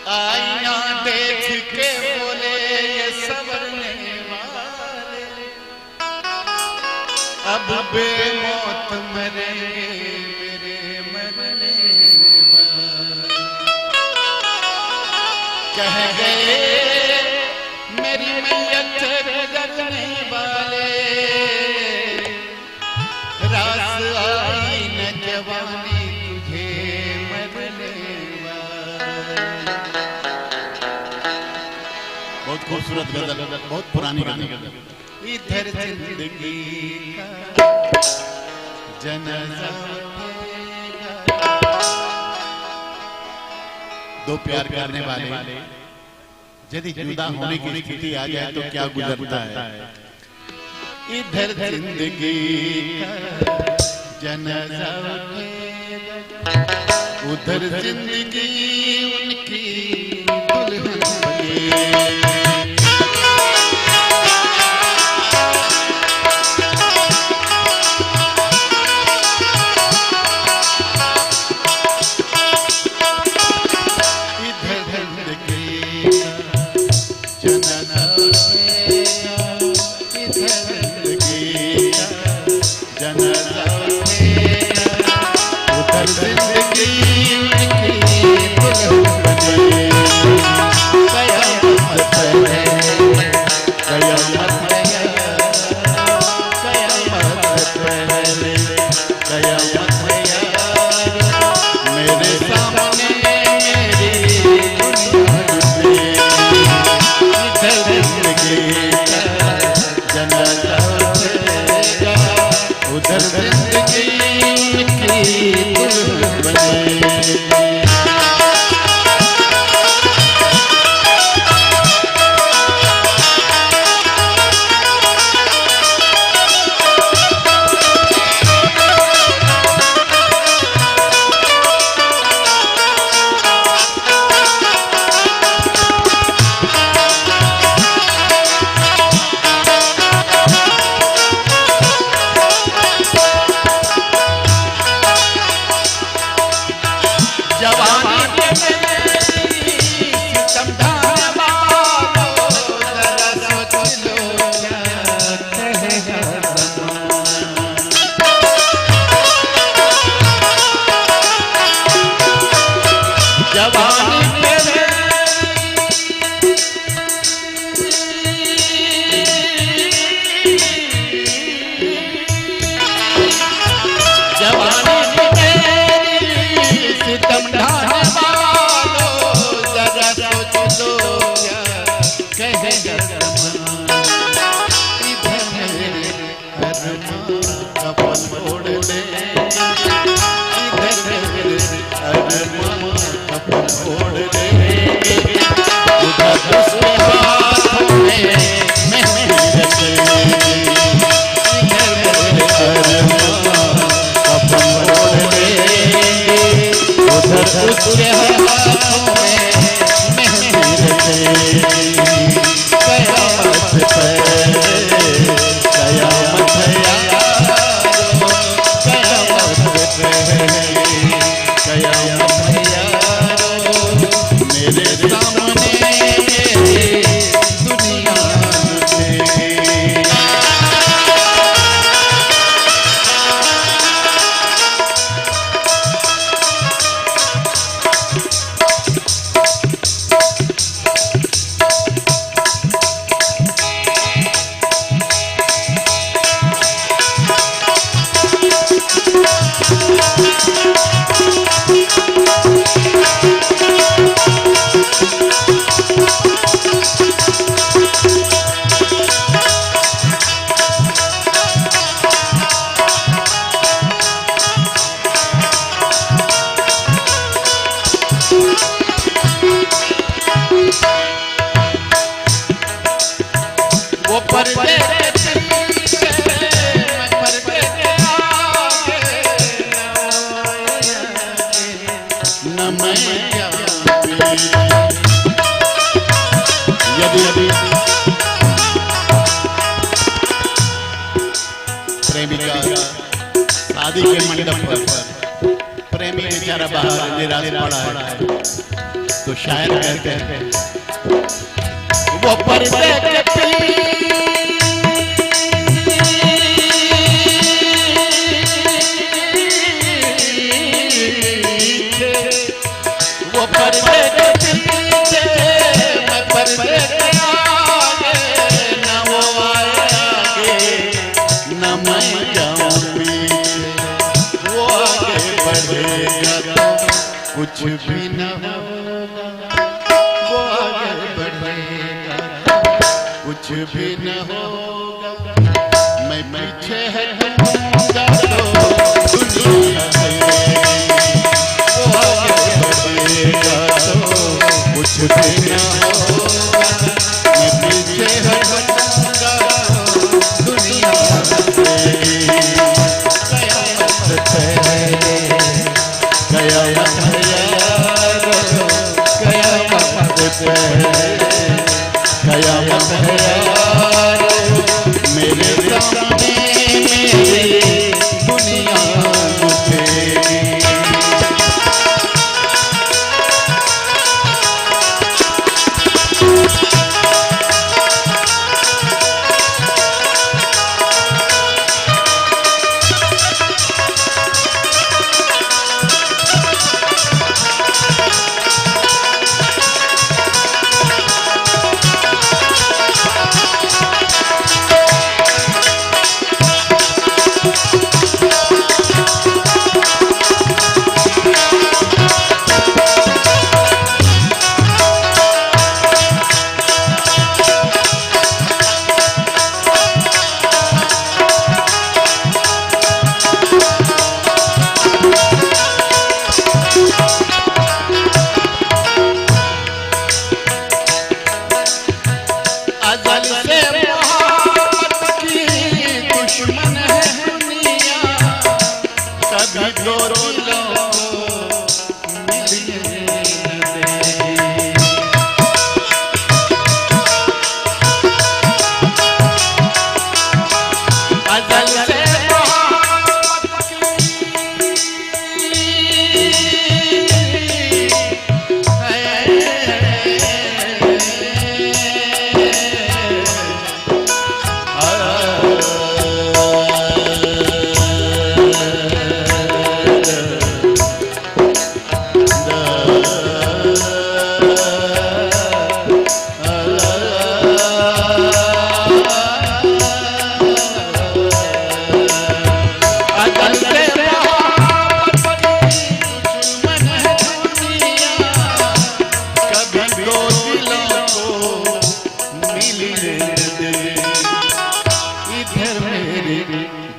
आईना देख के बोले ये सवरने वाले, अब बेमौत मरेंगे मेरे मरने वाले। कह गए मेरी मैयत गुजरने वाले, रास आई न जवानी तुझे मरने वाले। बहुत खूबसूरत गजल, बहुत पुरानी गानी गजल। इधर जिंदगी का जनाजा दो प्यार करने वाले यदि जुदा होने की स्थिति आ जाए तो क्या गुजरता है। इधर जिंदगी का जनाजा उधर जिंदगी उनकी दुल्हन बनी। प्रेमिका शादी के मंडप पर प्रेमी बेचारा बाहर निराश पड़ा है। तो शायर कहते हैं वो पर्दे के पीछे वो पर्दे के पीछे मैं पर्दे के आगे न वो आए आगे न मैं जाऊं पीछे वो आगे बढ़ेगा तो कुछ भी न होगा वो आगे बढ़ेगा कुछ भी न होगा मैं पीछे हटूंगा तो दुनिया वो आगे बढ़ेगा तो कुछ भी न होगा मैं पीछे हटूंगा तो दुनिया कयामत पहले कयामत है यार मेरे सामने मेरी दुनिया उठेगी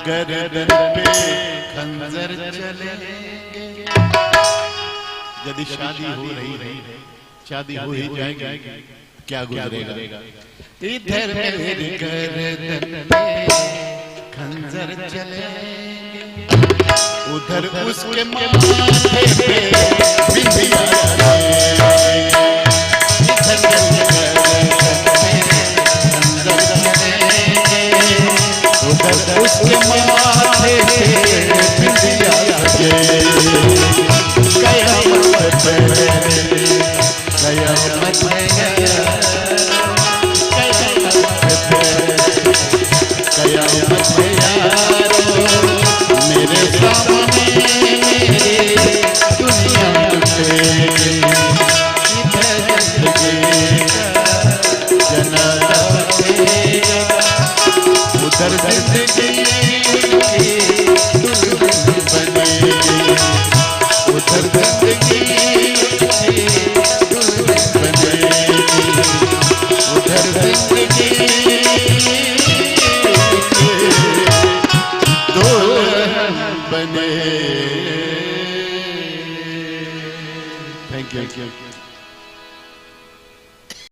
गर्दन पे खंजर चलेंगे यदि शादी हो रही शादी हो ही जाएगी क्या गुजरेगा इधर मेरी गर्दन पे खंजर चलेंगे उधर उसके माथे पे बिंदिया चलेंगे इधर मेरी गर्दन पे खंजर चलेंगे उधर उसके माथे पे बिंदिया चलेंगे कयामत पहले कयामत पहले कयामत है यारो मेरे सामने मेरी दुनिया उठेगी इधर जिंदगी जनाजा बनेगा उधर जिंदगी दुल्हन बनेगी उधर जिंदगी दुल्हन बनेगी उधर जिंदगी बने। Thank you.